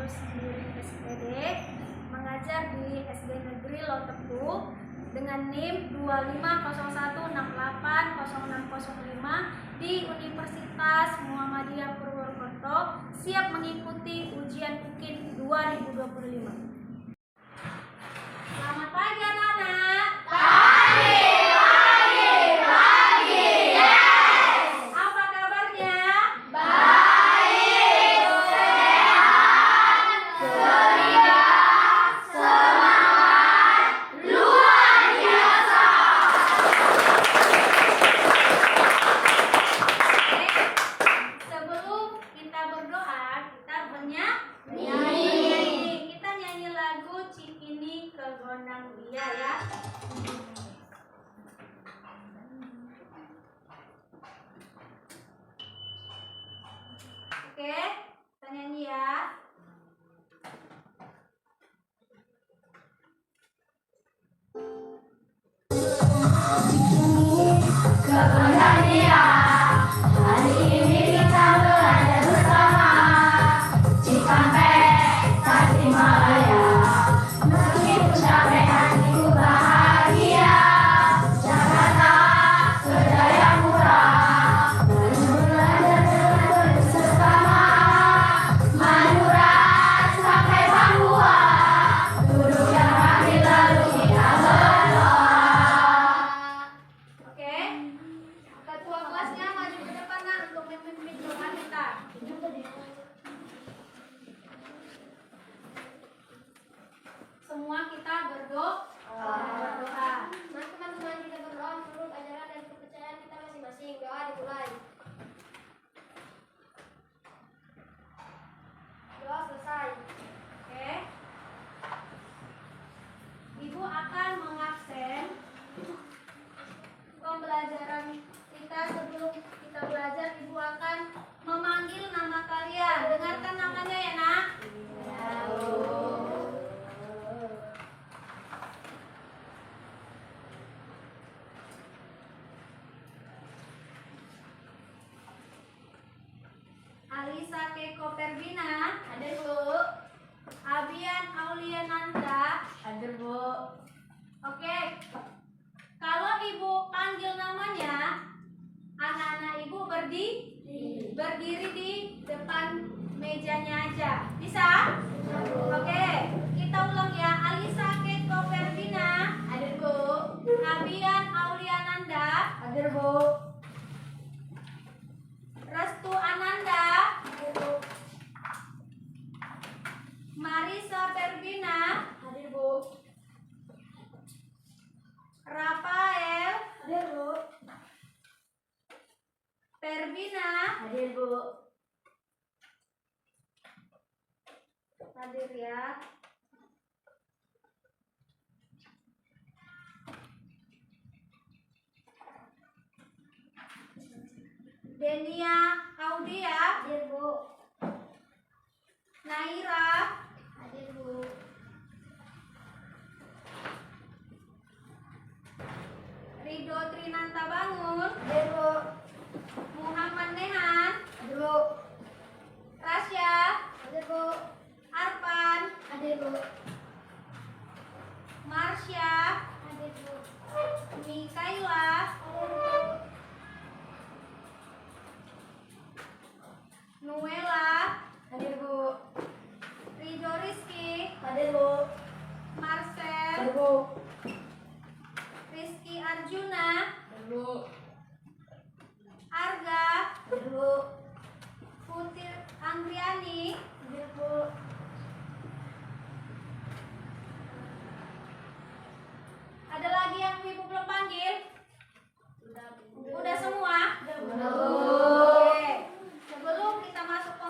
SPD, mengajar di SD Negeri Lotepu dengan NIM 2501680605 di Universitas Muhammadiyah Purwokerto, siap mengikuti ujian UKIN 2025. Selamat pagi anak-anak. Pagi. Yes. Apa kabarnya? Baik, sehat, ceria, semangat, luar biasa. Sebelum kita berdoa, kita bernyanyi. Kita nyanyi lagu Cikini ke Gondang Dia ya. Oke, kita nyanyi ya. Gondang Dia, hari ini kita belajar bersama. Cikampek, Tasikmalaya, meskipun capek hatiku bahagia. Jakarta, Jayapura, belajar dengan bersama. Madura sampai Papua, duduk yang rapi lalu kita berdoa. Oke. Ketua kelasnya maju ke depan nak untuk memimpin doa kita. Semua kita berdoa. Mari teman-teman kita berdoa menurut ajaran dan kepercayaan kita masing-masing. Doa dimulai. Doa selesai. Oke. Ibu akan mengabsen pembelajaran kita. Sebelum kita belajar, Ibu akan memanggil nama kalian. Dengarkan namanya ya nak. Alisa Keko Perbina, hadir Bu. Abian Auliananda, hadir Bu. Oke. Kalau Ibu panggil namanya, anak-anak Ibu berdiri di depan mejanya aja. Bisa? Oke. Kita ulang ya. Alisa Keko Perbina, hadir Bu. Abian Auliananda, hadir Bu. Restu Ananda, Marisa Perbina, Hadir Bu. Rafael Hadir Bu. Perbina, Hadir Bu. hadir ya. Denia Audia, Hadir Bu. Naira, Hadir Bu. Ridho Trinanta Bangun, Hadir Bu. Muhammad Nehan, Hadir Bu. Rasya, Hadir Bu. Arpan, Hadir Bu. Marsha, Hadir Bu. Mikaela, Hadir Bu. Nuela, Hadir Bu. Ridho Rizky, Hadir Bu. Marcel, Hadir Bu. Rizky Arjuna, Hadir Bu. Arga, Hadir Bu. Putri Angriani, Hadir Bu. ada lagi yang Ibu belum panggil? Udah semua? Hadir Bu. Oke. Sebelum kita masuk ke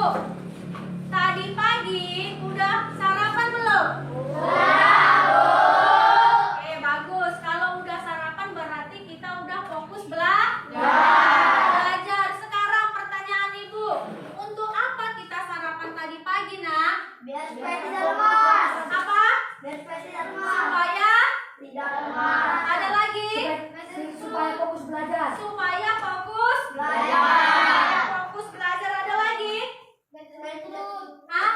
Tadi pagi udah sarapan belum? Oke, bagus. Kalau udah sarapan berarti kita udah fokus belajar. Sekarang pertanyaan Ibu, untuk apa kita sarapan tadi pagi, Nak? Biar supaya tidak lemas. Apa? Biar supaya tidak lemas. Supaya Tidak lemas. ada lagi? Supaya fokus belajar. Supaya fokus Belajar. Fokus belajar, ada lagi? Hah?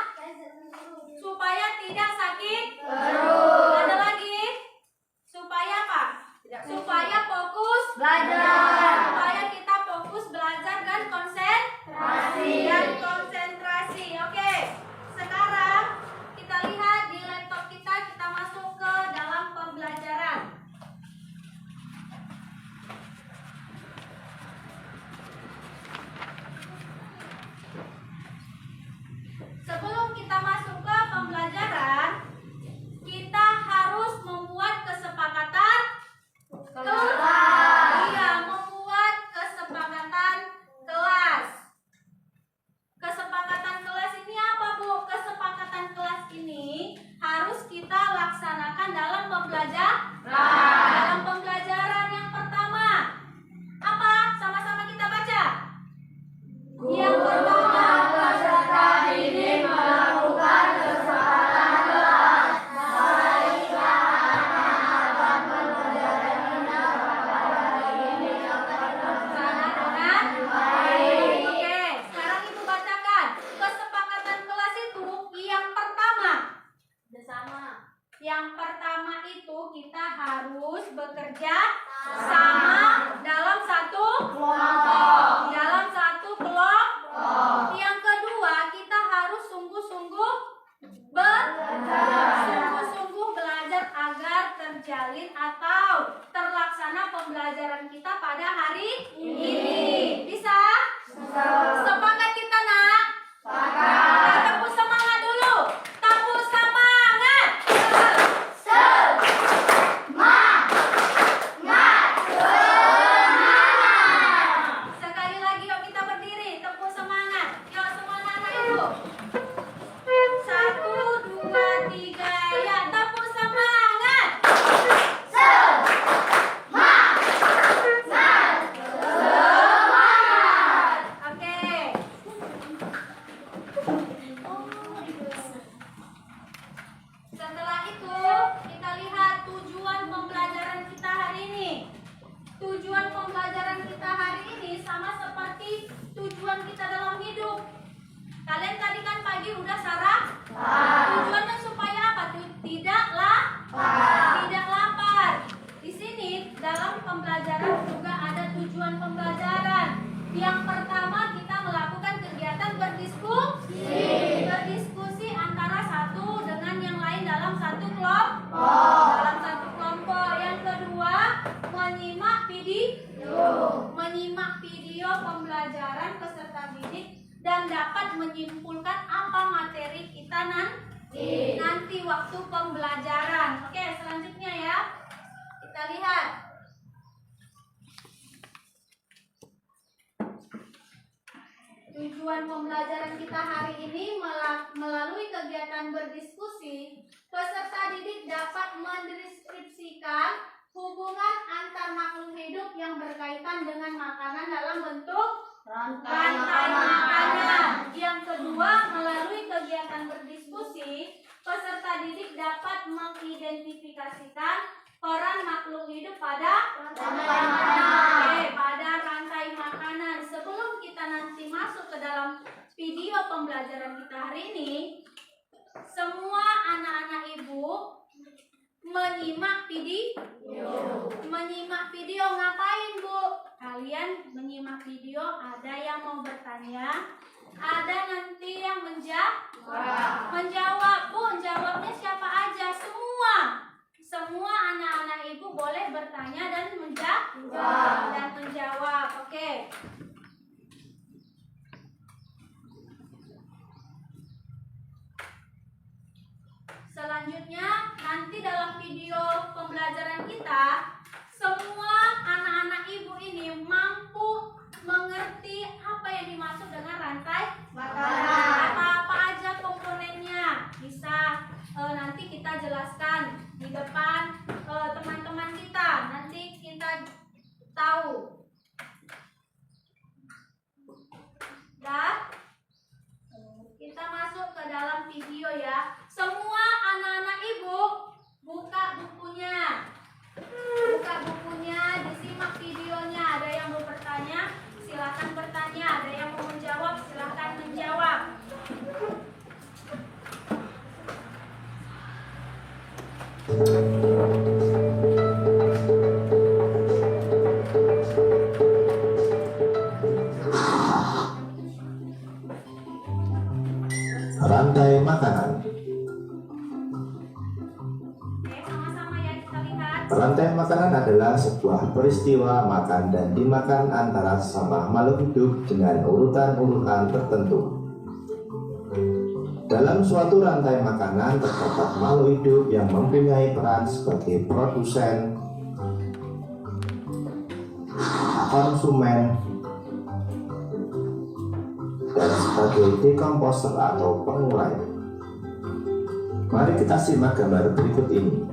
Supaya tidak sakit Perut. Ada lagi? Supaya apa? Supaya fokus Belajar. Supaya kita fokus belajar dan konsentrasi. Oke. Sekarang kita lihat di laptop kita masuk ke dalam pembelajaran. Sebelum kita masuk ke pembelajaran, kita harus membuat kesepakatan Iya, membuat kesepakatan kelas. Kesepakatan kelas ini apa, Bu? Kesepakatan kelas ini harus kita laksanakan dalam pembelajaran yang pertama. Apa? Sama-sama kita baca. Yang pertama, peserta didik melakukan kesepakatan kelas. Oke, sekarang Ibu bacakan. Kesepakatan kelas itu yang pertama. Yang pertama itu kita harus bekerja sama dalam satu Kelompok. Yang kedua, kita harus sungguh-sungguh belajar agar terjalin atau terlaksana pembelajaran kita pada hari ini. Bisa? Sepakat kita, Nak? Kita tepuk semangat dulu. Tepuk semangat. Sekali lagi, yuk kita berdiri. Tepuk semangat. Yuk semua anak Ibu. 1, 2, 3, ya. Tepuk semangat. Oke. Setelah itu, kita lihat tujuan pembelajaran kita hari ini. Tujuan pembelajaran kita hari ini sama seperti tujuan kita dalam hidup. Kalian tadi kan pagi udah tujuannya supaya apa? Tidak lapar. Di sini dalam pembelajaran juga ada tujuan pembelajaran. Yang pertama, kita melakukan kegiatan berdiskusi antara satu dengan yang lain dalam satu kelompok. Yang kedua, menyimak video pembelajaran peserta didik dan dapat menyimpulkan apa materi kita nanti waktu pembelajaran. Oke, selanjutnya ya. Kita lihat. Tujuan pembelajaran kita hari ini melalui kegiatan berdiskusi, peserta didik dapat mendeskripsikan hubungan antar makhluk hidup yang berkaitan dengan makanan dalam bentuk rantai makanan. Yang kedua, melalui kegiatan berdiskusi, peserta didik dapat mengidentifikasikan peran makhluk hidup pada rantai makanan. Sebelum kita nanti masuk ke dalam video pembelajaran kita hari ini, semua anak-anak Ibu menyimak video ngapain, Bu? Kalian menyimak video, ada yang mau bertanya, ada nanti yang menjawab. Bu, jawabnya siapa aja? Semua anak-anak Ibu boleh bertanya dan menjawab. Oke. Selanjutnya, nanti dalam video pembelajaran kita, semua anak-anak Ibu ini mampu mengerti apa yang dimaksud dengan rantai makanan. Rantai makanan. Oke, sama-sama ya kita lihat. Rantai makanan adalah sebuah peristiwa makan dan dimakan antara sesama makhluk hidup dengan urutan-urutan tertentu. Dalam suatu rantai makanan terdapat makhluk hidup yang mempunyai peran sebagai produsen, konsumen, dan sebagai dekomposer atau pengurai. Mari kita simak gambar berikut ini.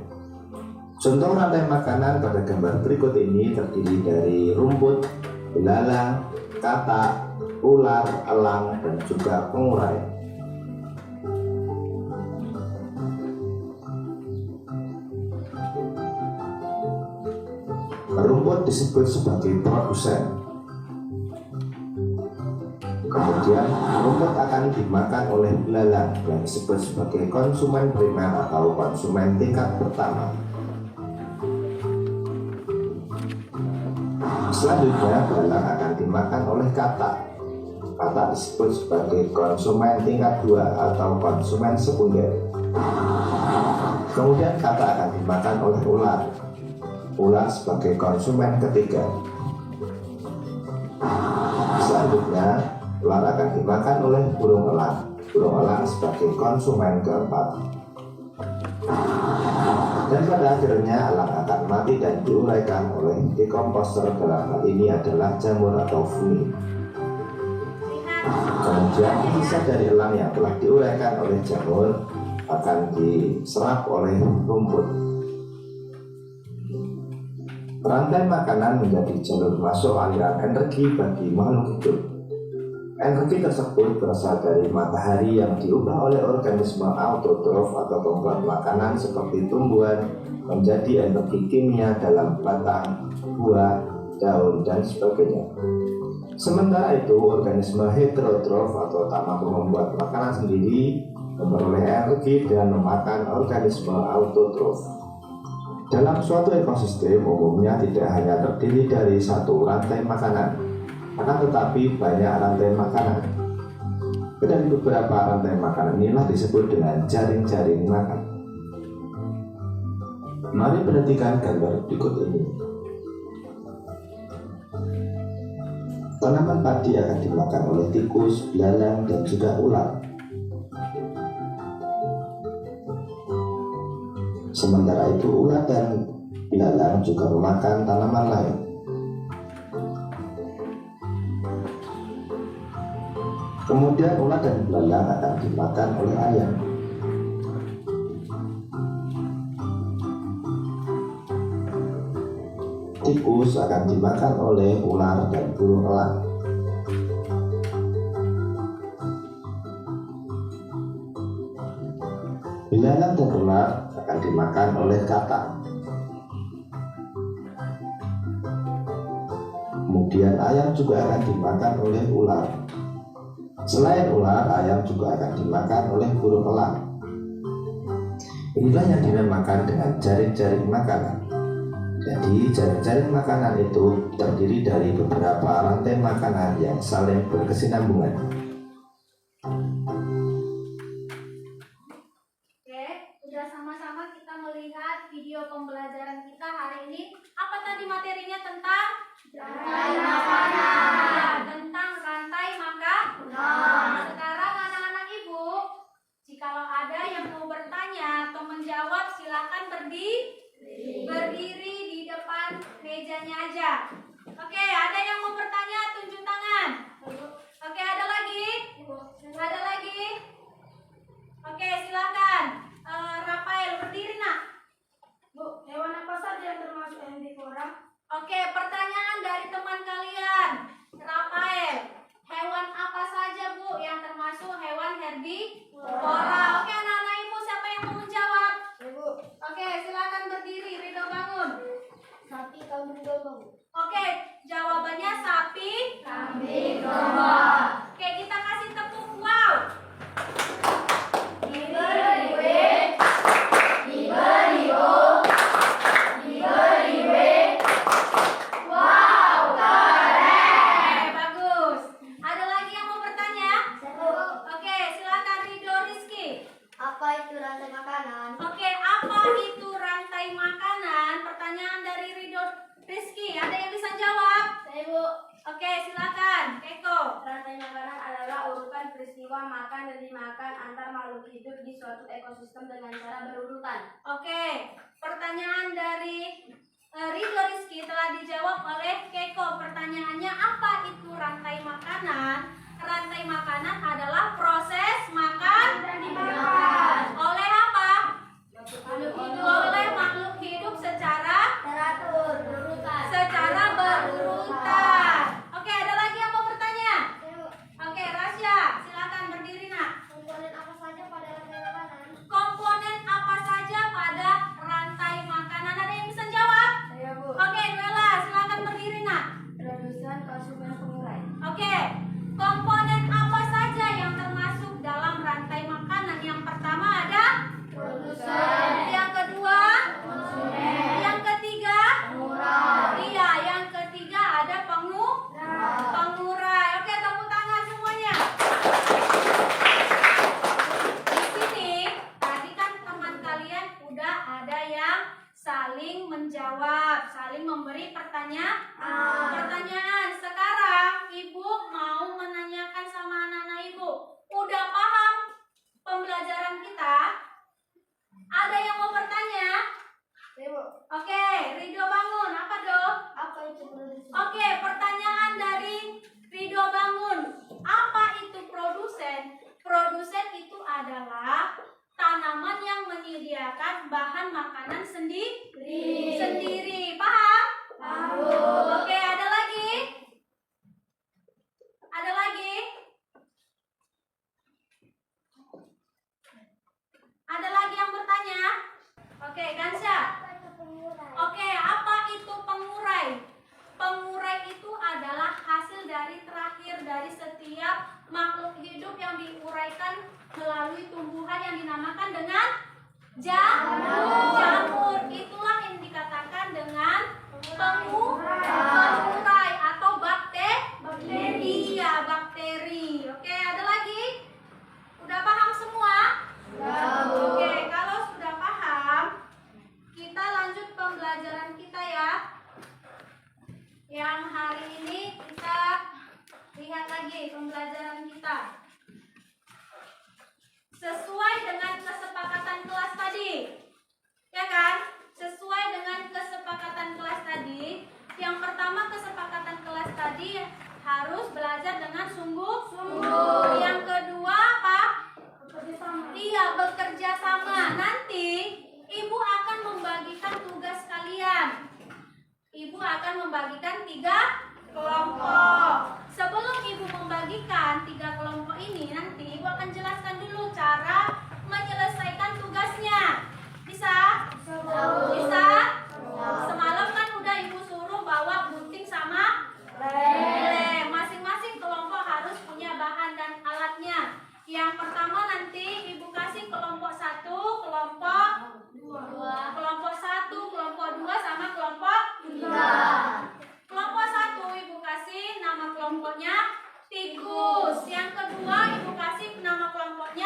Contoh rantai makanan pada gambar berikut ini terdiri dari rumput, belalang, katak, ular, elang, dan juga pengurai. Rumput disebut sebagai produsen. Kemudian rumput akan dimakan oleh belalang yang disebut sebagai konsumen primer atau konsumen tingkat pertama. Selanjutnya belalang akan dimakan oleh katak. Katak disebut sebagai konsumen tingkat 2 atau konsumen sekunder. Kemudian katak akan dimakan oleh ular. Ular sebagai konsumen ketiga. Selanjutnya ular akan dimakan oleh burung elang. Burung elang sebagai konsumen keempat. Dan pada akhirnya elang akan mati dan diuraikan oleh dekomposer, dalam hal ini adalah jamur atau fungi. Kemudian sisa dari elang yang telah diuraikan oleh jamur akan diserap oleh rumput. Rantai makanan menjadi jalur masuk aliran energi bagi makhluk hidup. Energi tersebut berasal dari matahari yang diubah oleh organisme autotrof atau pembuat makanan seperti tumbuhan menjadi energi kimia dalam batang, buah, daun, dan sebagainya. Sementara itu, organisme heterotrof atau tak mampu membuat makanan sendiri memperoleh energi dengan memakan organisme autotrof. Dalam suatu ekosistem umumnya tidak hanya terdiri dari satu rantai makanan, akan tetapi banyak rantai makanan. Dan beberapa rantai makanan inilah disebut dengan jaring-jaring makan. Mari perhatikan gambar berikut ini. Tanaman padi akan dimakan oleh tikus, belalang, dan juga ular. Sementara itu ular dan belalang juga memakan tanaman lain. Kemudian ular dan belalang akan dimakan oleh ayam. Tikus akan dimakan oleh ular dan burung elang. Belalang dan ular akan dimakan oleh katak. Kemudian ayam juga akan dimakan oleh ular. Selain ular, ayam juga akan dimakan oleh burung elang. Inilah yang dinamakan dengan jaring-jaring makanan. Jadi jaring-jaring makanan itu terdiri dari beberapa rantai makanan yang saling berkesinambungan. Video pembelajaran kita hari ini apa tadi materinya tentang? Rantai makanan. Ya, tentang rantai makanan. Sekarang anak-anak ibu, jikalau ada yang mau bertanya atau menjawab silakan berdiri di depan mejanya aja. Oke, ada yang mau bertanya tunjuk tangan. Oke, ada lagi? Ada lagi? Oke, silakan. Rafael berdiri nak. Bu, hewan apa saja yang termasuk herbivora? Oke, pertanyaan dari teman kalian. Rafael, hewan apa saja Bu yang termasuk hewan herbivora? Oke, anak-anak ibu siapa yang mau menjawab? Ibu, Oke, silakan berdiri. Ridho bangun. sapi, kambing, domba. Oke, jawabannya sapi, Kambing, domba. Oke, kita kasih tepuk wow. Diberi W, diberi O, diberi W. Wow, keren. Bagus. Ada lagi yang mau bertanya? Oke, silakan Ridho peristiwa makan dan dimakan antar makhluk hidup di suatu ekosistem dengan cara berurutan. Oke, pertanyaan dari Ridho Rizky telah dijawab oleh Keiko. Pertanyaannya, apa itu rantai makanan? Rantai makanan adalah proses makan Dan dimakan. oleh apa? Makhluk hidup. Oleh makhluk hidup secara Teratur. berurutan. berurutan. Oke, ada lagi yang mau bertanya? Oke, Rasya, silakan berdiri nak. Komponen apa saja pada rantai makanan? Komponen apa saja pada rantai makanan? Ada yang bisa jawab? Saya Bu. Oke, Nuela, silakan berdiri nak. Produsen, konsumen, pengurai. Oke, komponen apa saja yang termasuk dalam rantai makanan? Yang pertama ada Produsen. yang kedua, Konsumen. yang ketiga, Pengurai. iya, yang ketiga ada pengurai. Oke, tepuk tangan semuanya. Di sini tadi kan teman kalian udah ada yang saling menjawab, saling memberi pertanyaan. Sekarang Ibu mau menanyakan sama anak-anak Ibu, udah paham pembelajaran kita? Ada yang mau bertanya? Saya Bu. Oke, Ridho bangun. Apa dong? Apa itu produsen? Oke, pertanyaan dari Ridho bangun. Apa itu produsen? Produsen itu adalah tanaman yang menyediakan bahan makanan sendiri. Paham? Paham. Oke, ada lagi? Ada lagi? Ada lagi yang bertanya? Oke, Gansya. Apa itu pengurai? Oke, apa itu pengurai? Pengurai itu adalah hasil dari terakhir dari setiap makhluk hidup yang diuraikan melalui tumbuhan yang dinamakan dengan jamur. Itulah yang dikatakan dengan pengurai atau bakteri. Oke, ada lagi? Udah paham semua? Oke, kalau sudah paham, kita lanjut pembelajaran kita ya. Yang hari ini kita lihat lagi pembelajaran kita. Sesuai dengan kesepakatan kelas tadi. Ya kan? Sesuai dengan kesepakatan kelas tadi. Yang pertama kesepakatan kelas tadi harus belajar dengan sungguh-sungguh. Yang kedua apa? Iya, bekerja sama. Nanti Ibu akan membagikan tugas kalian. Ibu akan membagikan 3 kelompok. Sebelum Ibu membagikan 3 kelompok ini, nanti Ibu akan jelaskan dulu cara menyelesaikan tugasnya. Bisa? Bisa? Semalam kan udah Ibu suruh bawa gunting sama lem. Masing-masing kelompok harus punya bahan dan alatnya. Yang pertama nanti Ibu kasih kelompok 1, kelompok 2. Kelompok 1, kelompok 2 sama kelompok 3. Kelompok 1 Ibu kasih nama kelompoknya tikus. Yang kedua Ibu kasih nama kelompoknya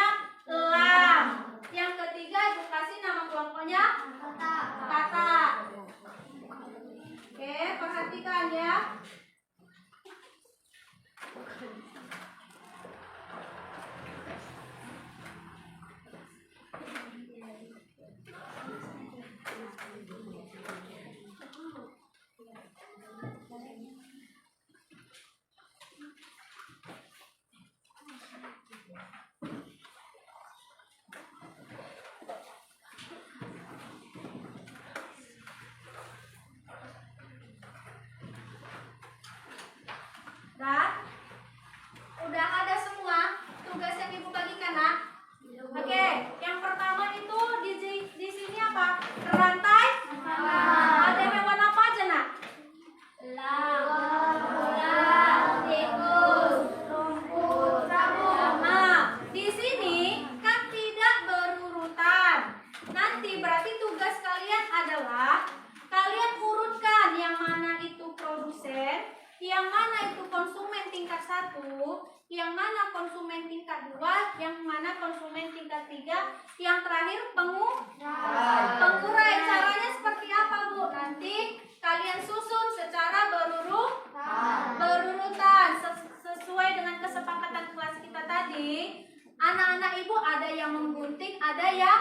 Ibu, ada yang menggunting, ada yang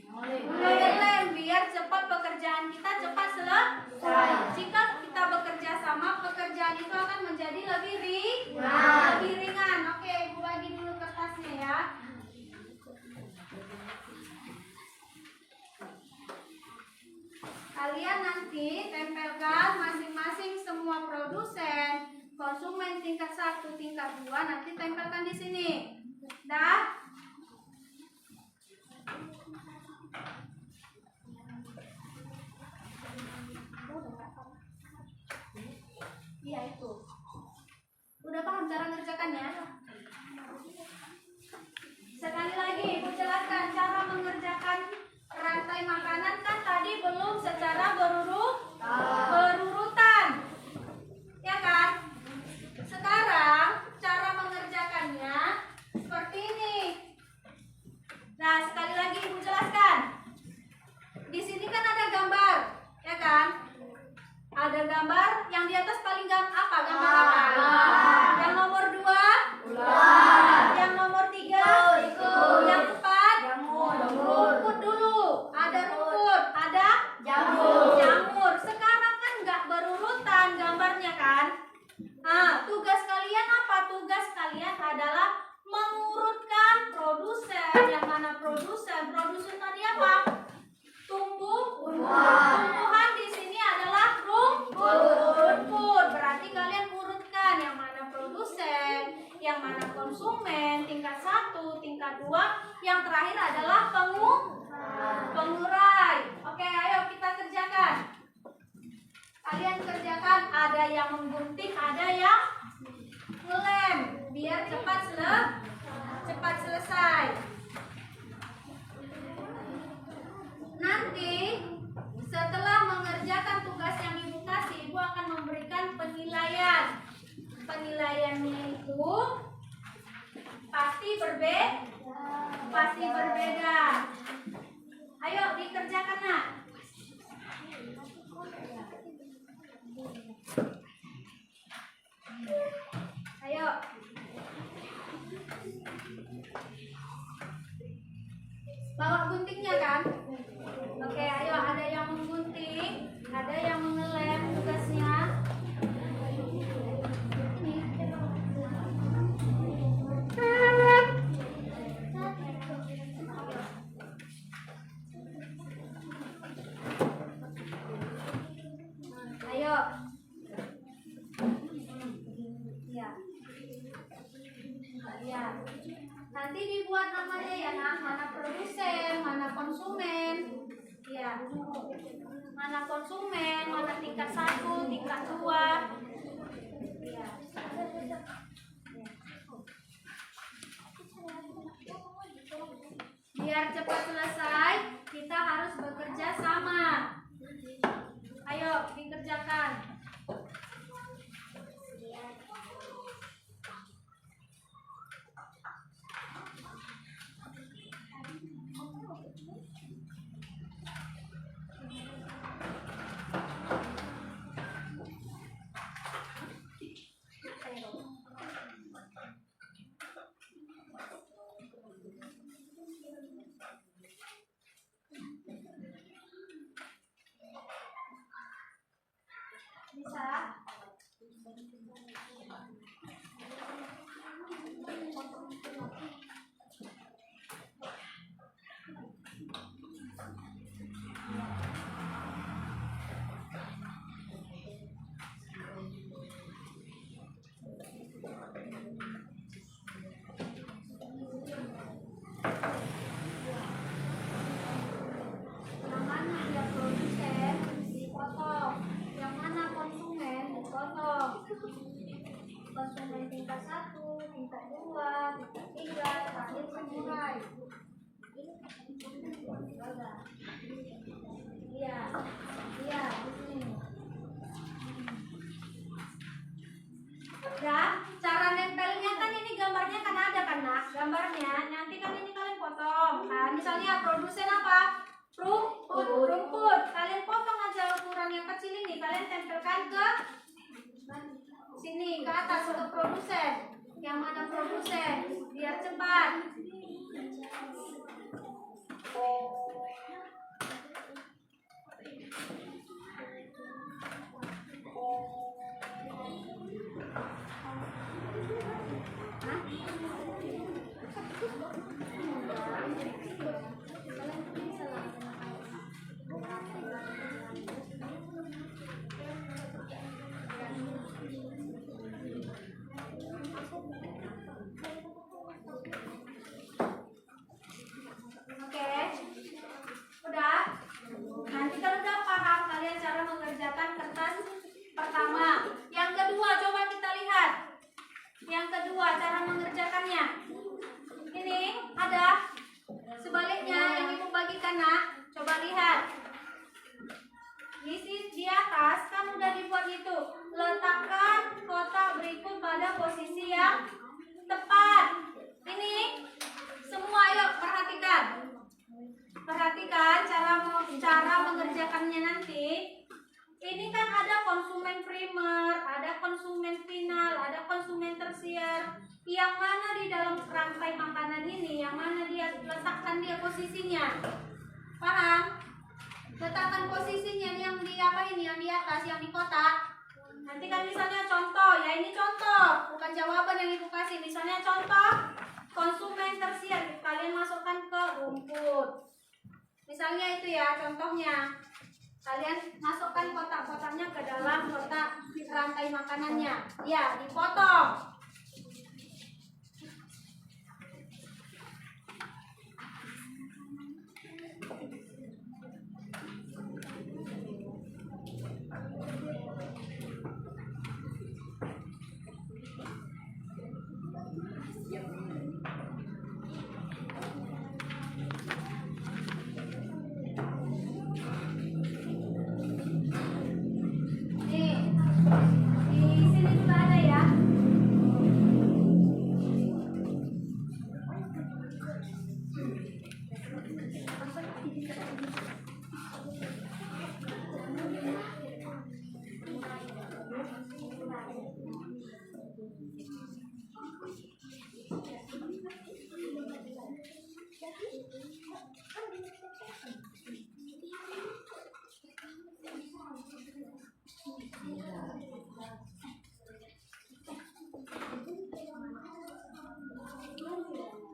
mengelem biar cepat pekerjaan kita cepat selesai. Jika kita bekerja sama, pekerjaan itu akan menjadi lebih ringan. Oke, Ibu bagi dulu kertasnya ya. Kalian nanti tempelkan masing-masing semua produsen, konsumen tingkat 1, tingkat 2 nanti tempelkan di sini. Dah? Iya itu. Udah paham cara ngerjakannya? Sekali lagi Ibu jelaskan cara mengerjakan rantai makanan kan tadi belum secara berurutan. Ya kan? Sekarang cara mengerjakannya seperti ini. Nah, sekali lagi Ibu jelaskan. Di sini kan ada gambar, ya kan? Ada gambar yang di atas paling apa? Gambar apa? Yang nomor 2? Yang nomor 3? Yang 4? Rumput dulu. Ada rumput, ada jamur. Sekarang kan nggak berurutan gambarnya kan? Nah, tugas kalian apa? Tugas kalian adalah mengurutkan produsen. Yang mana produsen? Produsen tadi apa? Tumbuhan di sini adalah rumput. Berarti kalian urutkan yang mana produsen, yang mana konsumen, tingkat 1, tingkat 2, yang terakhir adalah pengurai. Oke, ayo kita kerjakan. Kalian kerjakan, ada yang menggunting, ada yang ngelem biar cepat selesai. Nanti setelah mengerjakan tugas yang Ibu kasih, Ibu akan memberikan penilaian. Penilaiannya itu pasti berbeda. Ayo dikerjakan, Nak. Ayo. Bawa guntingnya kan? Oke, ayo, ada yang menggunting, ada yang mengelem tugasnya. Ayo. Ya. Nanti dibuat namanya ya, nah, mana produsen, mana konsumen. Ya. Mana konsumen, mana tingkat 1, tingkat 2. Ya. Biar cepat selesai, kita harus bekerja sama. Ayo dikerjakan. Bisa? Yang mana dia produsen dipotong, yang mana konsumen dipotong. Konsumen tingkat 1, tingkat 2, tingkat 3, terakhir pengurai. Iya, di sini. Ya, cara nempelnya kan ini gambarnya kan ada kan, Nak? Gambarnya nanti kan ini kalian potong. Nah, misalnya produsen apa? Rumput. Kalian potong aja ukuran yang kecil ini, kalian tempelkan ke sini, ke atas, ke produsen. Yang mana produsen? Biar cepat. rantai makanan ini, yang mana dia letakkan dia posisinya. Paham? Letakkan posisinya yang di apa ini, yang di atas, yang di kotak. Nanti kan misalnya contoh, ya ini contoh, bukan jawaban yang ibu kasih. Misalnya contoh konsumen tersier, kalian masukkan ke rumput. Misalnya itu ya contohnya. Kalian masukkan kotak-kotaknya ke dalam kotak rantai makanannya. Ya, dipotong. Di sini juga ada ya.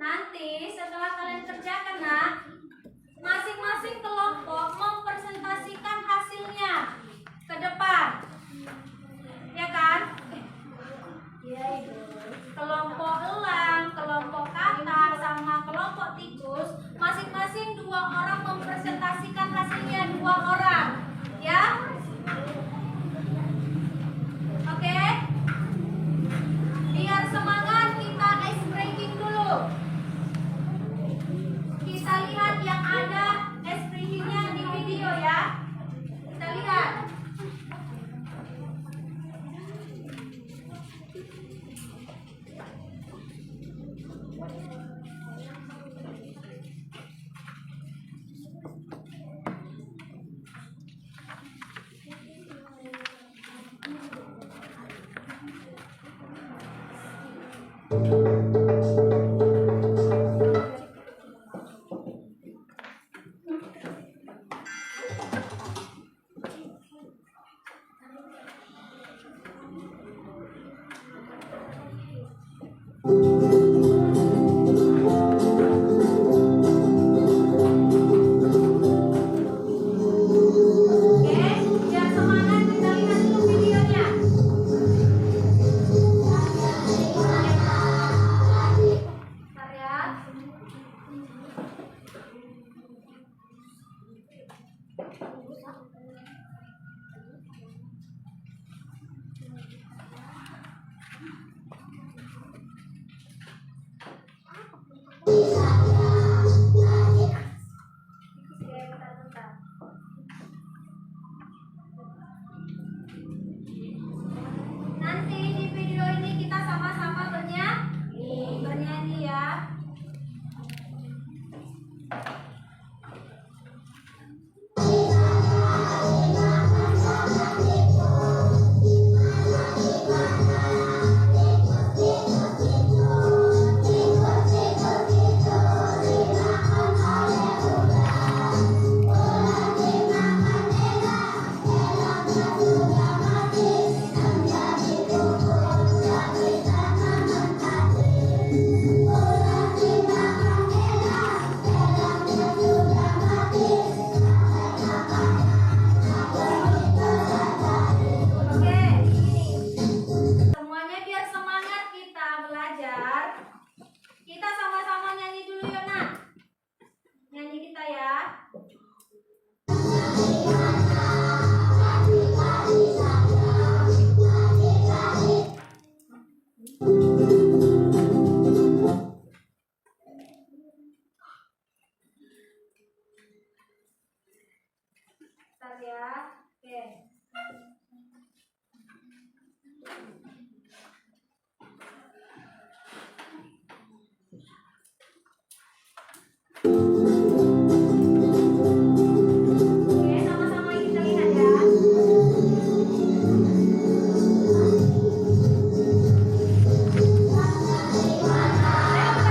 Nanti setelah kalian kerjakan nak, masing-masing kelompok mempresentasikan hasilnya ke depan, ya kan? Iya ibu. Kelompok elang, kelompok katak, sama kelompok tikus, masing-masing 2 orang mempresentasikan hasilnya 2 orang, ya? Oke? Biar semangat kita ice breaking dulu. Kita lihat yang ada expresinya di video ya. Kita lihat. Oke, biar semangat kita lihat dulu videonya. Bentar ya. Bentar. Nanti di video ini kita sama-sama bernyanyi ya. Oke, ini semuanya biar semangat kita belajar. Kita sama-sama nyanyi dulu yuk nak. Nyanyi kita ya. Bentar ya. Oke. Oke, sama-sama kita lihat ya. Ayo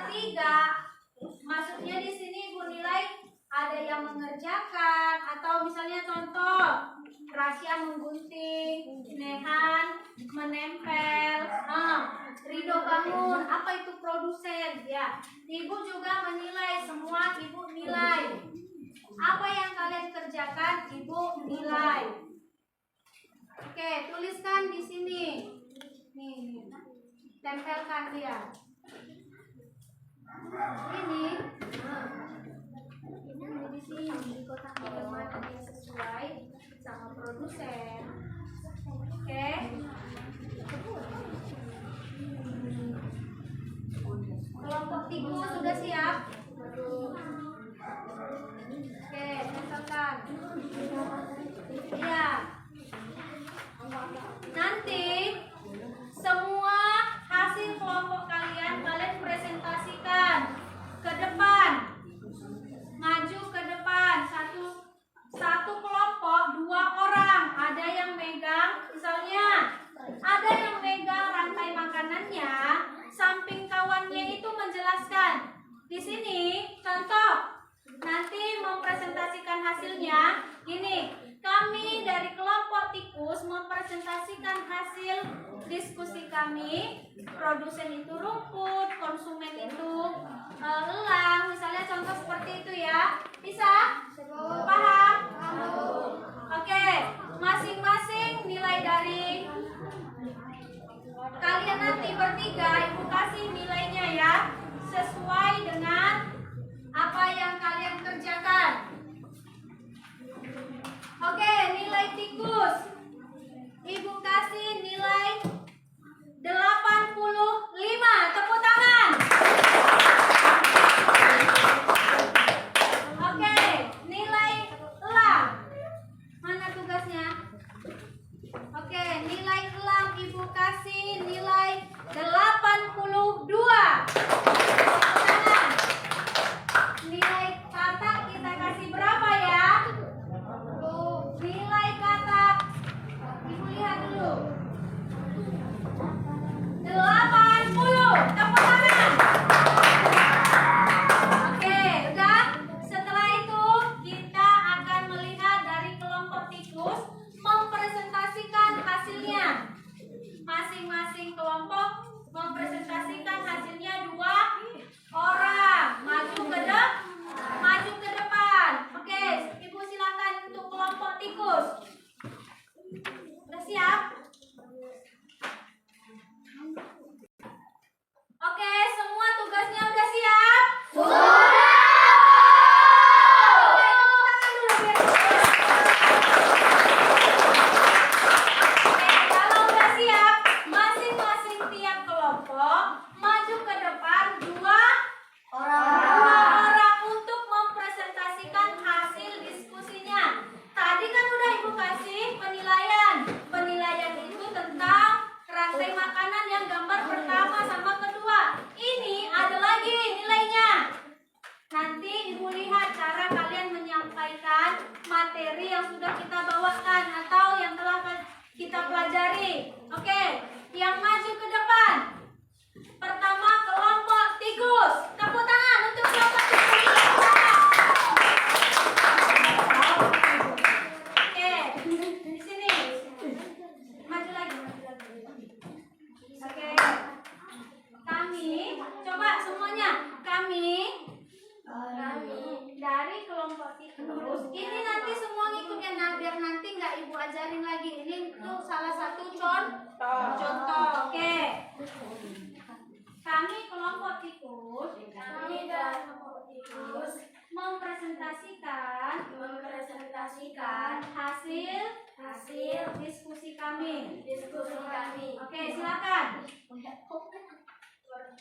ketiga, maksudnya di sini ibu nilai ada yang mengerjakan atau misalnya contoh Rasya menggunting, Nehan menempel, Rido bangun, apa itu produsen ya. Ibu juga menilai, semua ibu nilai. Apa yang kalian kerjakan ibu nilai. Oke, tuliskan di sini. Nih, tempelkan dia. Ini di sini di kotak yang mana yang sesuai sama produsen. Oke. Kelompok tikus sudah siap? Oke, tempelkan. Iya. Nanti semua hasil kelompok kalian presentasikan ke depan. Maju ke depan. Satu kelompok 2 orang. Ada yang megang, misalnya ada yang megang rantai makanannya, samping kawannya itu menjelaskan. Di sini contoh nanti mempresentasikan hasilnya. Ini kami dari kelompok tikus mempresentasikan hasil diskusi kami. Produsen itu rumput, konsumen itu elang, misalnya contoh seperti itu ya. Bisa? Paham? Oke, masing-masing nilai dari kalian nanti bertiga, ibu kasih nilainya ya, sesuai dengan apa yang kalian kerjakan. Oke, nilai tikus ibu kasih nilai 85. Tepuk tangan. Oke, nilai elang. Mana tugasnya? Oke, nilai elang ibu kasih nilai 82. Tepuk tangan. Nilai katak kita kasih berapa ya? Nilai katak ibu lihat dulu. 80. Tepuk tangan. Oke, udah. Setelah itu kita akan melihat dari kelompok tikus mempresentasikan hasilnya. Masing-masing kelompok mempresentasikan hasilnya 2 orang. Maju ke depan. Oke, ibu silakan untuk kelompok tikus. Udah siap? Oke, semua tugasnya udah siap? Sudah. Oke, tepuk tangan dulu biar Oke, kalau udah siap, masing-masing tiap kelompok maju ke depan 2 orang untuk mempresentasikan hasil diskusinya. Tadi kan udah ibu kasih penilaian. Penilaian itu tentang rantai makanan yang gambar pertama sama kedua. Ini ada lagi nilainya. Nanti ibu lihat cara kalian menyampaikan materi yang sudah kita bawakan atau yang telah kita pelajari. Oke, yang maju ke depan. Pertama kelompok tikus. Tepuk tangan untuk kelompok tikus. Oke, di sini. Maju lagi. Oke. Kami, coba semuanya. Kami dari kelompok tikus. Ini nanti semua ngikutnya, nah biar nanti nggak ibu ajarin lagi. Ini untuk salah satu contoh. Oke. Kami kelompok tikus. Mempresentasikan hasil diskusi kami. Oke, silakan.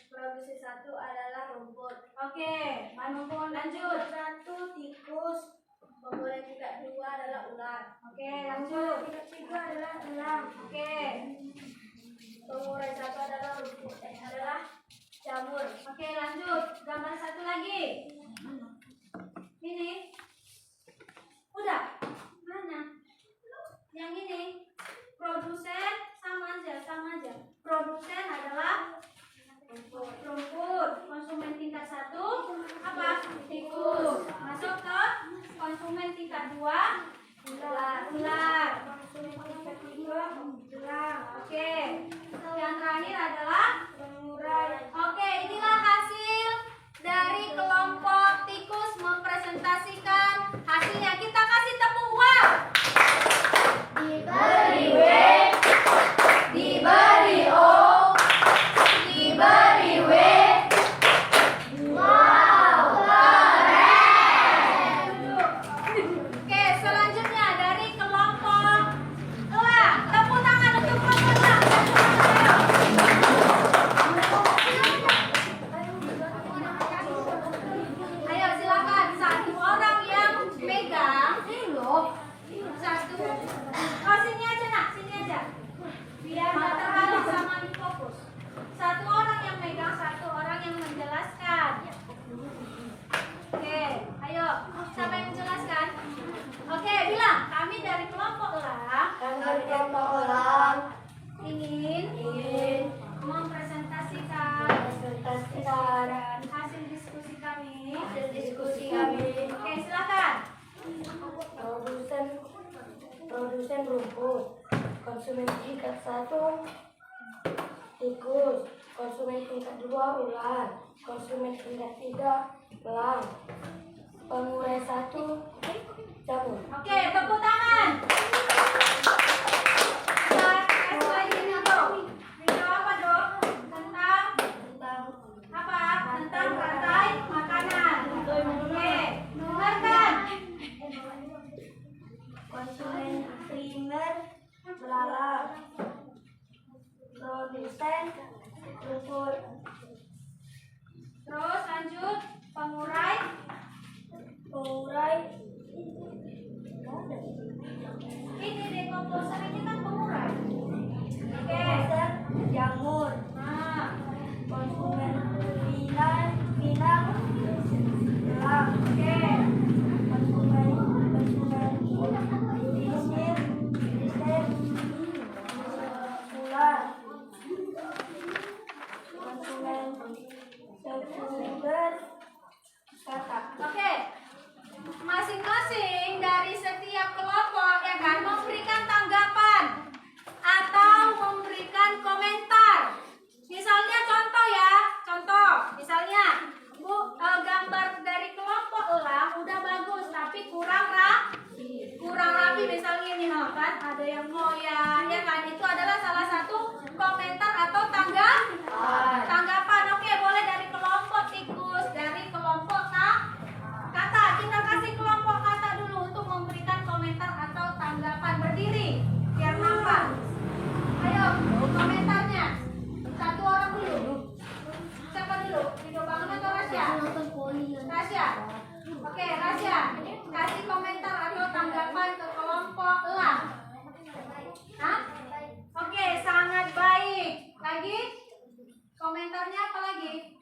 Produksi 1 adalah rumput. Oke, Manungkul lanjut. 1 tikus. Pemulai tingkat 2 adalah ular. Oke, lanjut. Tingkat 3 adalah elang. Oke. Pengurai 1 adalah rumput. Adalah jamur. Oke, lanjut. Gambar satu lagi. Ini. Udah. Mana? Yang ini. Produsen sama aja. Produsen adalah rumput. Konsumen tingkat 1 tikus, konsumen tingkat 2 ular, konsumen tingkat 3 elang, pengurai 1 jamur. Oke, tepuk tangan. Kita tes lagi nih dong. Video apa dong? Tentang apa? Tentang rantai makanan. Oke, dengarkan. Konsumen primer belalang, produsen lumpur, Terus lanjut pengurai. pengurai Ini dekomposer ini kan pengurai. Oke. komposer jamur, Nah, konsumen pinang elang, oke. konsumen disir ular, konsumen sekunder katak. Oke. Masing-masing dari setiap kelompok ya kan memberikan tanggapan atau memberikan komentar. Misalnya contoh ya, contoh. Misalnya gambar dari kelompok elang udah bagus tapi kurang rapi misalnya ini kan ada yang goyang ya kan, itu adalah salah satu komentar atau tanggapan. Oke, boleh dari kelompok tikus, dari kelompok kata. Kita kasih kelompok kata dulu untuk memberikan komentar atau tanggapan. Berdiri biar nampak. Ayo komentarnya satu orang dulu. Siapa dulu? Video bangun atau Rasya? Rasya. Oke, Rasya, kasih komentar atau tanggapan ke kelompok elang. Hah? Oke, sangat baik. Lagi? Komentarnya apa lagi?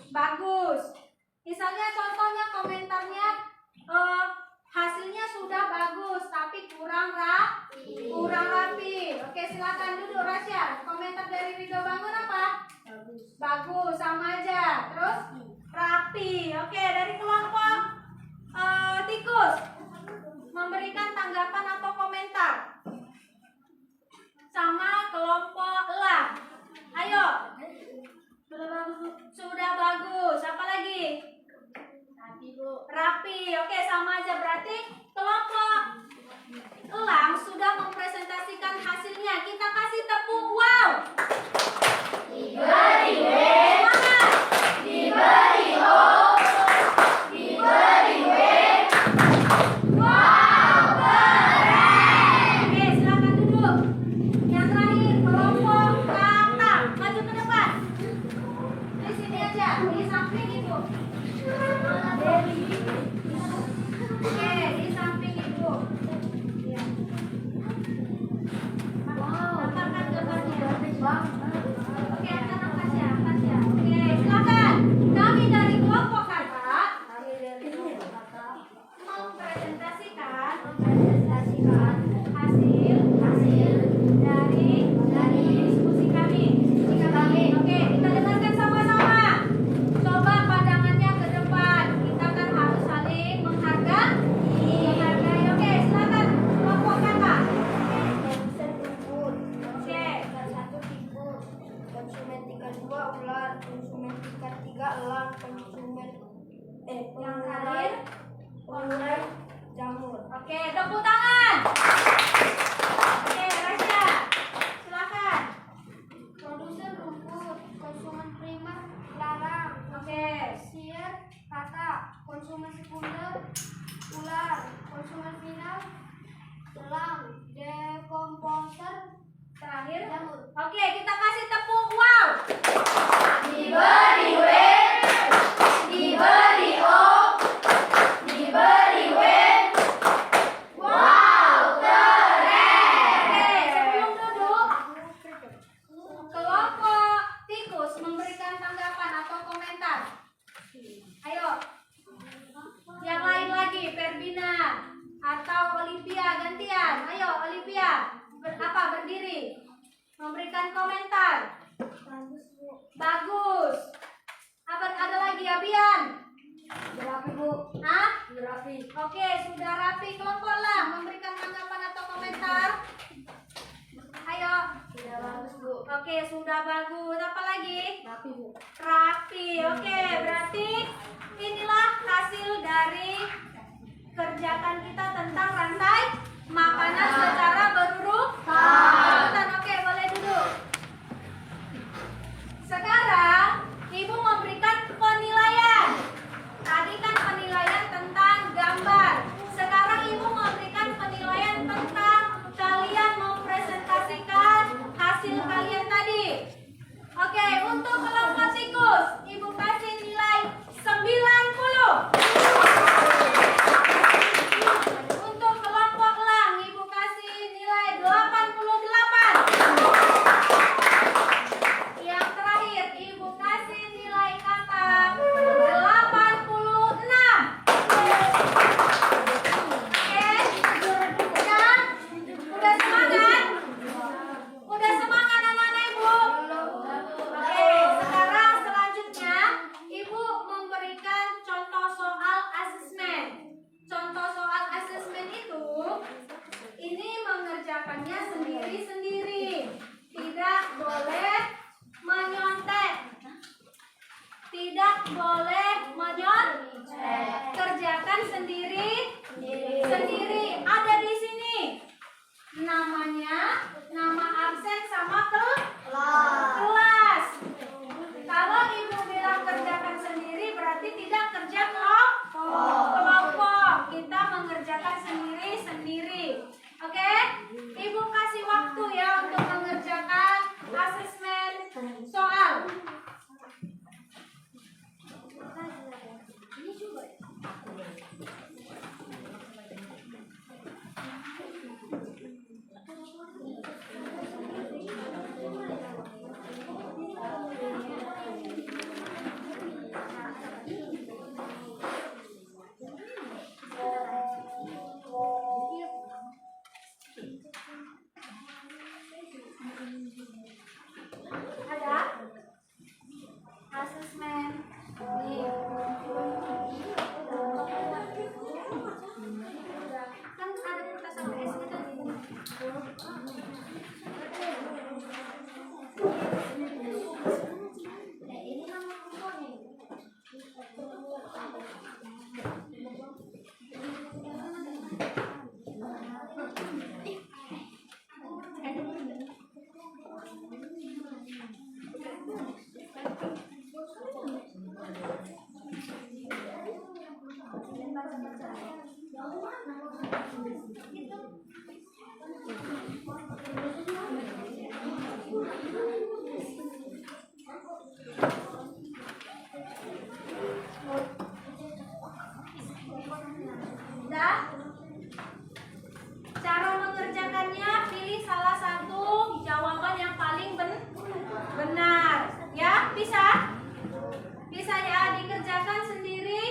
Bagus. Misalnya contohnya komentarnya hasilnya sudah bagus tapi kurang rapi. Oke, silakan duduk Rasya. Komentar dari Ridho Bangun apa? Bagus, sama aja. Terus rapi. Oke, dari kelompok tikus memberikan tanggapan atau komentar sama kelompok elang. Ayo. Sudah bagus. Apa lagi? Rapi. Oke, sama aja, berarti kelompok elang sudah mempresentasikan hasilnya. Kita kasih tepuk wow. Diberi W, Semangat. diberi O, diberi W. Wow, keren. Oke, silakan duduk. Yang terakhir kelompok kata. Maju ke depan. Di sini aja, di samping ibu. Oke, di samping ibu. Tambahkan gambarnya. Oke, angkat nafas ya, angkat ya. Oke, silakan. Kami dari kelompok kata mempresentasikan hasil dari diskusi kami. Oke, kita dengarkan sama-sama. Coba pandangannya ke depan. Kita kan harus saling menghargai. Oke, silakan kelompok kata. Oke. Konsumen tingkat 2 ular, konsumen tingkat 3 elang, konsumen Yang terakhir. pengurai jamur. Oke, tepuk tangan. Oke, Rasya. Silakan. Produsen rumput, konsumen primer belalang, Oke. sir kata, konsumen sekunder ular, konsumen final elang, dekomposer Terakhir. jamur. Oke, kita kasih tepuk wow. Diberi W, diberi O, diberi W. Wow, keren. Oke, sebelum duduk, kelompok tikus memberikan tanggapan atau komentar. Ayo. Yang lain lagi, Perbina atau Olivia gantian. Ayo, Olivia. Berdiri. Memberikan komentar. Bagus. Ada lagi Abian. Berapi bu, Hah? berapi. Oke, sudah rapi. Kelompok lah memberikan tanggapan atau komentar. Ayo. Oke, sudah bagus. Apa lagi? Rapi, Bu. Rapi. Oke, berarti inilah hasil dari kerjakan kita tentang rantai makanan secara berurutan. Oke, boleh duduk. Sekarang Ibu memberikan penilaian. Tadi kan penilaian tentang gambar. Sekarang Ibu memberikan penilaian tentang kalian mempresentasikan hasil kalian tadi. Oke, untuk kelompok tikus, Ibu kasih nilai 90. Untuk kelompok elang, Ibu kasih nilai 88. Yang terakhir, Ibu kasih nilai kakak 86. Oke, udah semangat? Udah semangat anak-anak Ibu? Oke, sekarang selanjutnya Ibu memberikan contoh soal asesmen. Contoh soal asesmen itu ini mengerjakannya sendiri-sendiri. Tidak boleh menyontek. Tidak boleh menyontek. Kerjakan sendiri. Ada di sini. Namanya, nama absen sama kelas. Kalau Ibu bilang kerjakan sendiri berarti tidak kerja kelompok. Kita mengerjakan sendiri-sendiri. Oke? Ibu kasih waktu ya untuk mengerjakan asesmen soal. Ini juga. Ada asesmen nih. Kan ada kertas sama SD tadi. Ini nama kumpulnya. Udah? Cara mengerjakannya pilih salah satu jawaban yang paling benar. Ya, bisa? Bisa ya dikerjakan sendiri.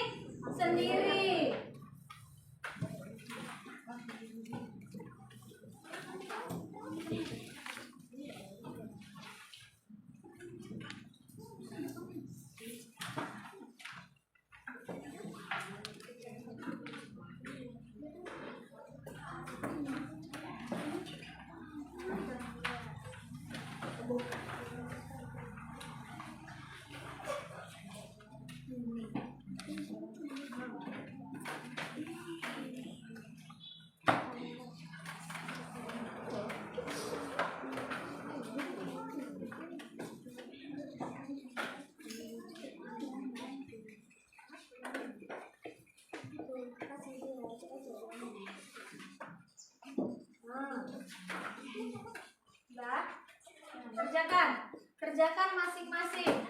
Kerjakan masing-masing.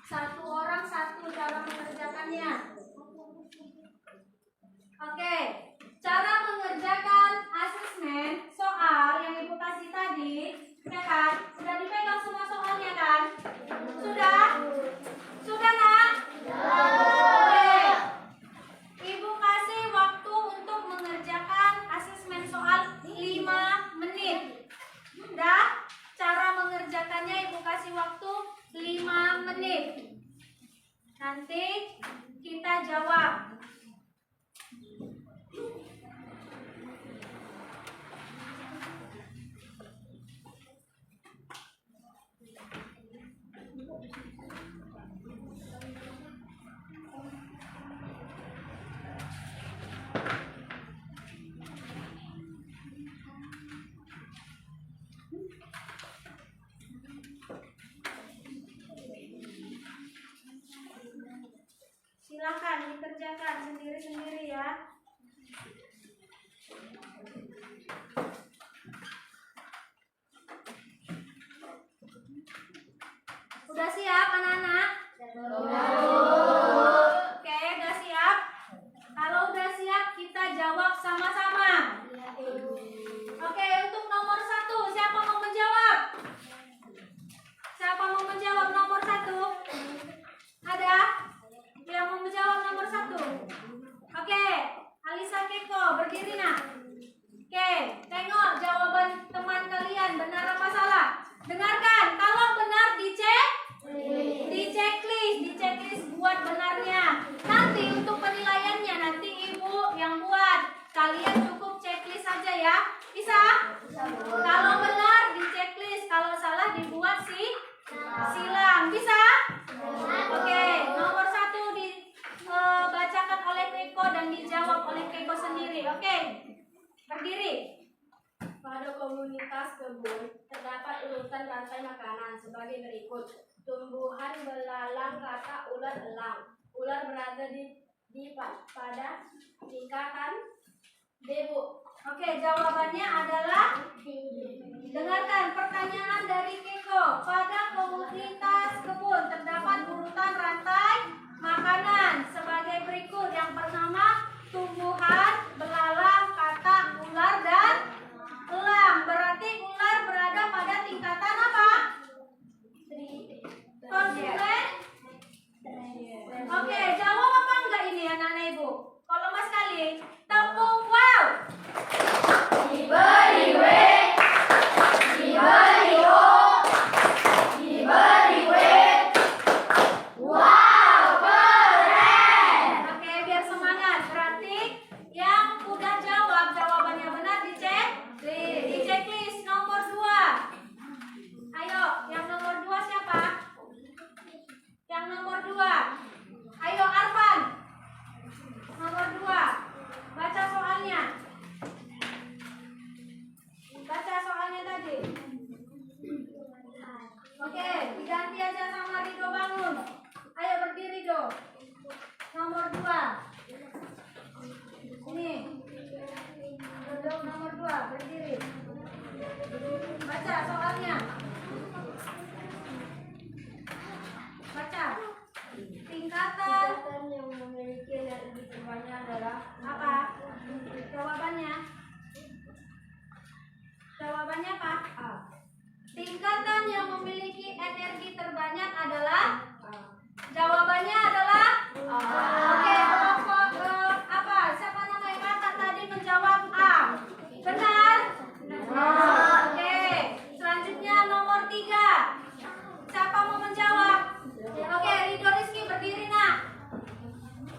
Satu orang satu cara mengerjakannya. Oke, cara mengerjakan asesmen soal yang Ibu kasih tadi, ya kan? Sudah dipegang semua soalnya kan? Sudah? Sudah nak? Oke. Ibu kasih waktu untuk mengerjakan asesmen soal 5 menit. Udah? Cara mengerjakannya Ibu kasih waktu 5 menit. Nanti kita jawab. Silakan dikerjakan sendiri-sendiri ya. Udah siap anak-anak? Oke, udah siap? Kalau udah siap kita jawab sama-sama. Oke, untuk nomor 1 siapa mau menjawab? Siapa mau menjawab nomor 1? Ada? Yang mau menjawab nomor 1? Oke, Alisa Keko berdiri nak. Oke, tengok jawaban teman kalian benar apa salah. Dengarkan, kalau benar dicek, di checklist buat benarnya. Nanti untuk penilaiannya nanti ibu yang buat. Kalian cukup checklist saja ya. Bisa? Kalau benar di checklist, kalau salah dibuat silang. Bisa? Oke, nomor 1 dibacakan oleh Keko dan dijawab oleh Keko sendiri. Oke, berdiri. Pada komunitas kebun terdapat urutan rantai makanan sebagai berikut. Tumbuhan belalang kata ular elang. Ular berada pada tingkatan D, Bu. Oke, jawabannya adalah dengarkan pertanyaan dari Keko. Pada komunitas kebun terdapat urutan rantai makanan sebagai berikut. Yang pertama, tumbuhan, belalang, kata, ular, dan elang. Berarti ular berada pada tingkatan apa? Konsumen. Oke, jawab apa enggak ini anak-anak ibu? Kalau mas kali, tepuk wow. Diberi W, diberi O, diberi W. Wow, keren. Oke, biar semangat. Berarti yang udah jawab jawabannya benar dicek di checklist. Nomor 2. Ayo, yang nomor 2 siapa? Yang nomor 2. Ayo Arfan. Nomor 2. Baca soalnya. Baca soalnya tadi. Oke, diganti aja sama Rido Bangun. Ayo berdiri Do. Nomor 2. Ini. Duduk nomor 2, berdiri. Baca soalnya. Baca. Tingkatan Yang memiliki energi terbanyak adalah apa? Jawabannya. Jawabannya apa? A. Tingkatan yang memiliki energi terbanyak adalah jawabannya adalah Oke, kelompok apa? Siapa namanya kata tadi menjawab A? Benar? Oke, selanjutnya nomor 3. Siapa mau menjawab? Oke, Ridho Rizky berdiri nak.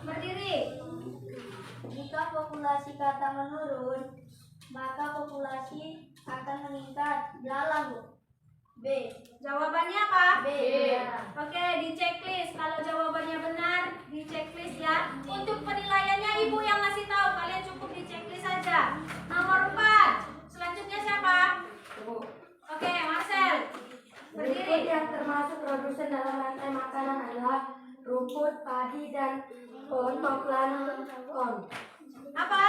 Berdiri. Jika populasi kata menurun, maka populasi akan meningkat. Belalang, Bu. B. Jawabannya apa? B. Oke, di checklist. Kalau jawabannya benar, di checklist ya. Untuk penilaiannya ibu yang ngasih tahu. Kalian cukup di checklist saja. Nomor 4. Selanjutnya siapa? Oke, Marcel. Berikut Berdiri. yang termasuk produsen dalam rantai makanan adalah rumput, padi, dan fitoplankton. Apa?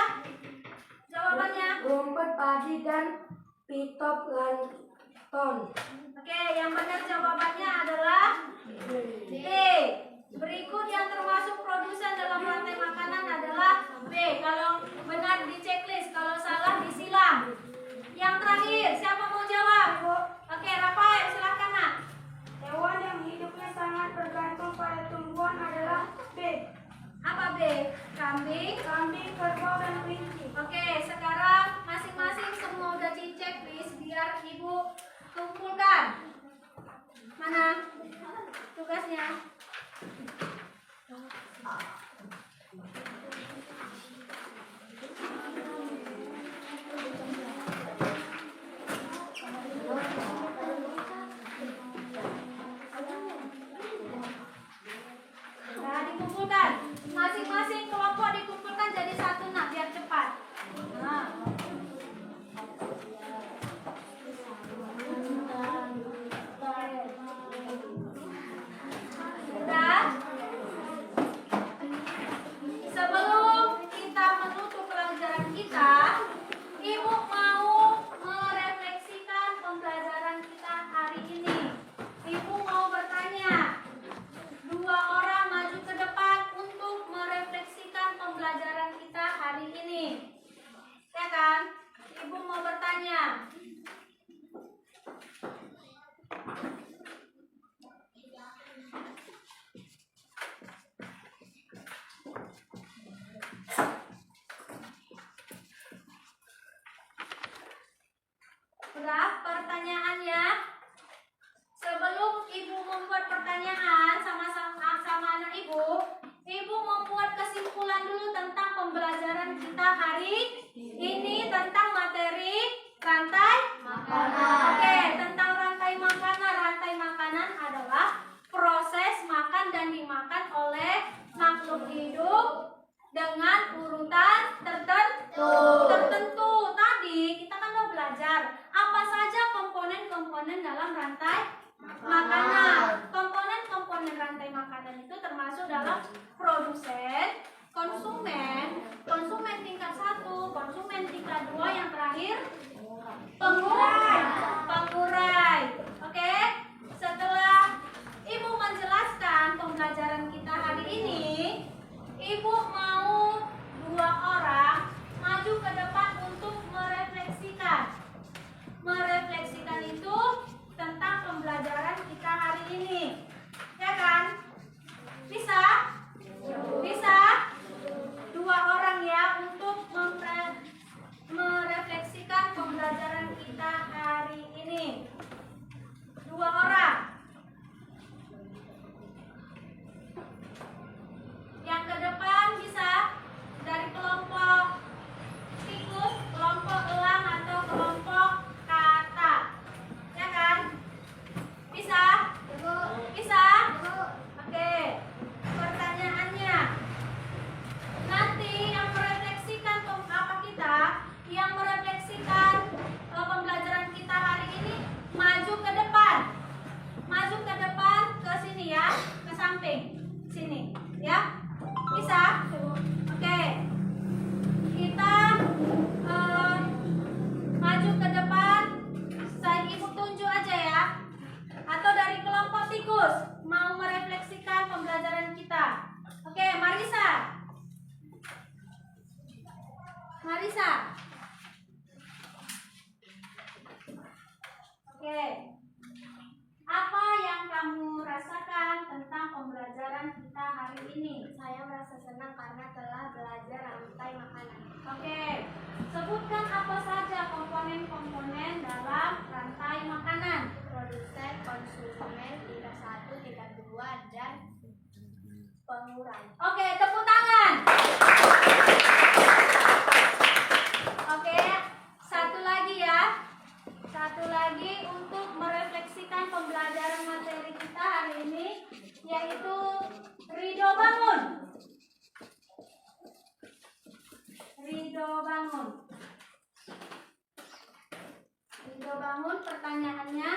Jawabannya? Rumput, padi, dan fitoplankton. Oke, yang benar jawabannya adalah D. Berikut yang termasuk produsen dalam rantai makanan adalah B. Kalau benar di checklist, kalau salah disilang. Yang terakhir, siapa mau jawab? Oke, Rafael, silakan nak. Hewan yang hidupnya sangat bergantung pada tumbuhan adalah B. Apa B? Kambing. Kambing, kerbau, dan kelinci. Oke, sekarang masing-masing semua udah di checklist biar ibu kumpulkan. Mana tugasnya? Tikus mau merefleksikan pembelajaran kita. Oke, Marisa. Oke. Apa yang kamu rasakan tentang pembelajaran kita hari ini? Saya merasa senang karena telah belajar rantai makanan. Oke. Sebutkan apa saja komponen-komponen dalam rantai makanan. Produsen, konsumen, tingkat 1, tingkat 2, dan pengurai. Oke, tepuk tangan. Oke, satu lagi ya. Satu lagi untuk merefleksikan pembelajaran materi kita hari ini, yaitu Ridho bangun. Ridho bangun. Ridho bangun, pertanyaannya.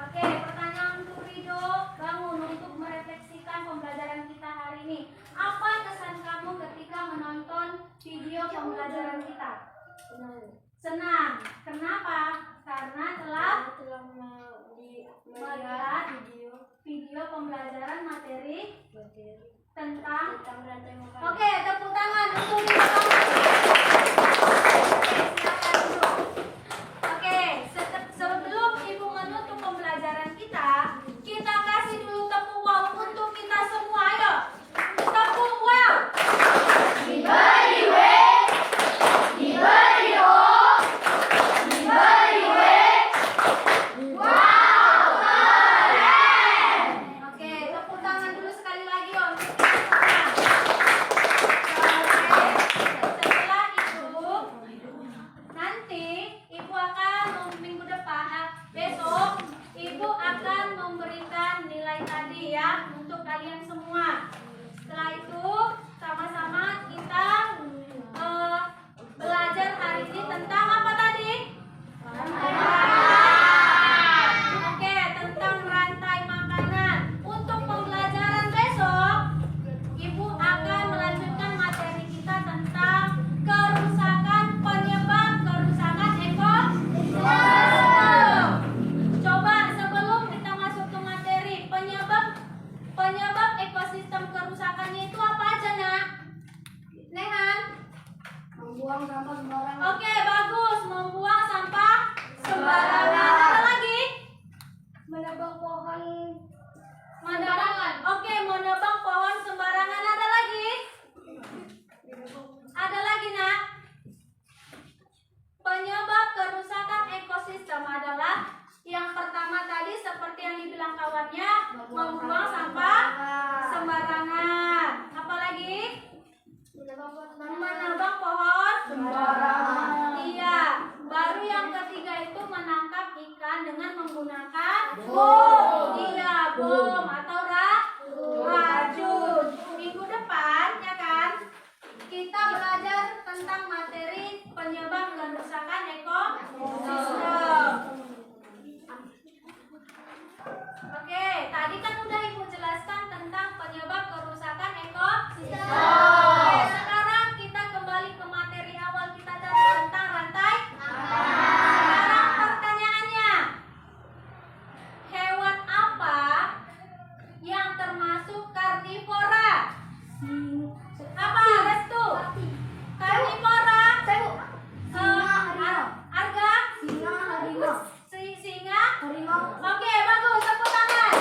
Oke, pertanyaan untuk Ridho bangun untuk merefleksikan pembelajaran kita hari ini. Apa kesan kamu ketika menonton video pembelajaran kita? Senang. Kenapa? Karena telah melihat video pembelajaran materi tentang rantai makanan. Oke, tepuk tangan untuk Ridho bangun. Silakan duduk. Oke, sebelum Ibu menutup pembelajaran kita kasih dulu tepuk wow untuk kita semua. Ayo, tepuk wow. Diberi W, diberi O, diberi W. Wow, keren. Oke, tepuk tangan dulu sekali lagi untuk kita semua. Oke, setelah itu nanti Ibu akan minggu depan, besok Ibu akan memberikan nilai tadi ya untuk kalian semua. Setelah itu sama-sama kita belajar hari ini tentang apa tadi? Oke, tentang rantai makanan. Untuk pembelajaran besok, Ibu akan melanjutkan materi kita tentang kerusakan, penyebab kerusakan ekosistem. Coba sebelum kita masuk ke materi, penyebab ekosistem kerusakannya itu apa aja, Nak? Nehan? Membuang sampah sembarangan. Oke, bagus. Membuang sampah sembarangan. Ada lagi? Menebang pohon. Oke, menebang pohon sembarangan. Ada lagi? Ada lagi, Nak? Penyebab kerusakan ekosistem adalah yang pertama tadi seperti yang dibilang kawannya, membuang sampah sembarangan. Apa lagi? Menebang pohon sembarangan. Iya. Baru yang ketiga itu menangkap ikan dengan menggunakan bom. Iya, bom atau racun. Minggu depan ya kan, kita belajar tentang materi penyebab kerusakan ekosistem. Oke, tadi kan udah Ibu jelaskan tentang penyebab kerusakan ekosistem. Oke, sekarang kita kembali ke materi awal kita tadi tentang rantai. Sekarang pertanyaannya, hewan apa yang termasuk karnivora? Apa, Restu? Karnivora? Arga? Singa? Oke, bagus. Tepuk tangan.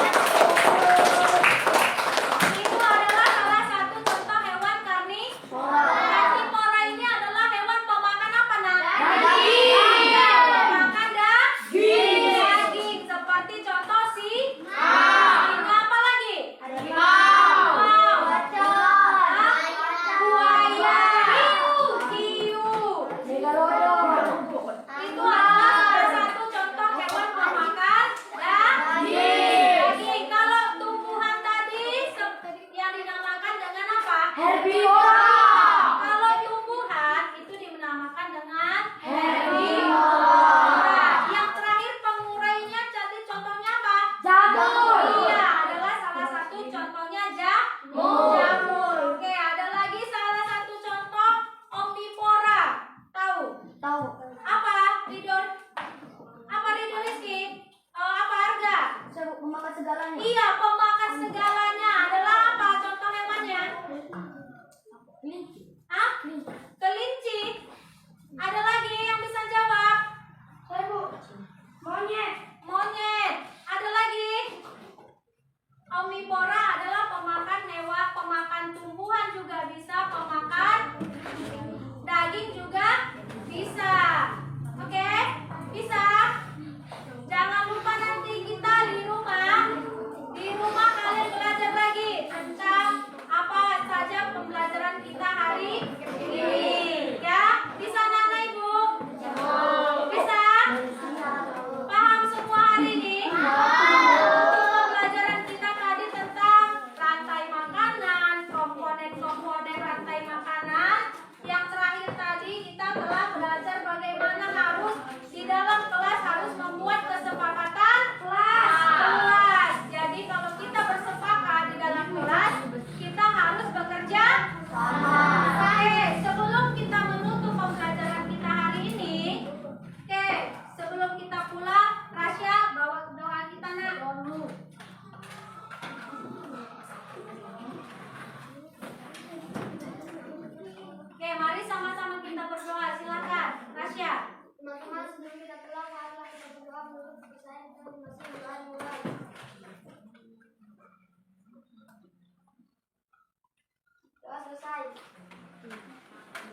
Itu adalah salah satu contoh hewan karnivora. Karnivora ini adalah hewan pemakan apa, Nak? Daging. Pemakan daging. Seperti contoh singa. Apa lagi? Buaya. Hiu. Itu adalah salah satu contoh hewan pemakan daging. Kalau tumbuhan tadi yang dinamakan dengan apa? Herbivora. Kalau tumbuhan itu dinamakan dengan herbivora. Yang terakhir pengurainya jadi contohnya apa? segalanya. Iya, pemakan segalanya adalah apa? Contoh hewannya? Hah? Kelinci. Ada lagi yang bisa jawab? Saya Bu. Monyet. Monyet. Ada lagi? Omnivora adalah pemakan hewan, pemakan tumbuhan juga bisa, pemakan daging juga bisa. Oke? Bisa? Jangan lupa nanti kita di rumah kalian belajar lagi tentang apa saja pembelajaran kita hari ini. Ya? Bisa Nana Ibu? Bisa? Paham semua hari ini? Pembelajaran kita tadi tentang rantai makanan, komponen-komponen rantai makanan. Yang terakhir tadi kita telah belajar bagaimana harus di dalam kelas harus membuat kesepakatan kelas. Jadi kalau kita bersepakat di dalam kelas, kita harus bekerja sama. Oke, sebelum kita menutup pembelajaran kita hari ini, sebelum kita pulang, Rasya bawa doa kita nak. Oke, mari sama-sama kita berdoa. Silakan, Rasya. Teman-teman, sebelum kita pulang, marilah kita berdoa menurut kepercayaan kita masing-masing. Mulai. Doa selesai.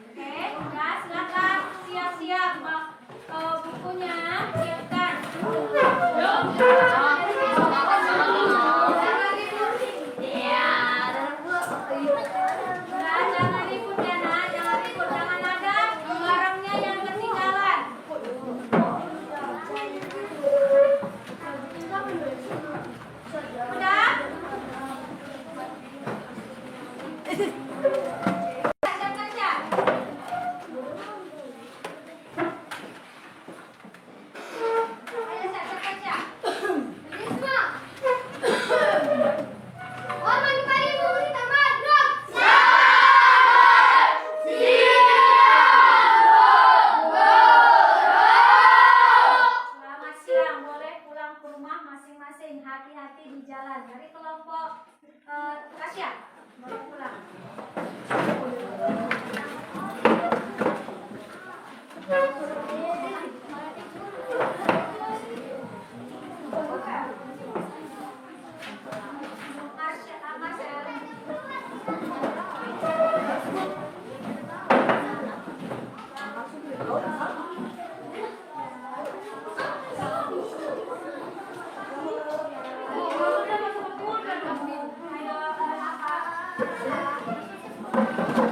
Oke, udah silakan siap-siap bukunya siapkan. Nah, jangan ribut ya nak, jangan ribut, jangan ada barangnya yang ketinggalan. Udah? Siap kerja. Ayo siap kerja. Risma. Hormat kepada Ibu Guru Taman. Blok. Selamat siang, boleh pulang ke rumah masing-masing. Hati-hati di jalan. Dari kelompok Tasya, boleh pulang. Ayo,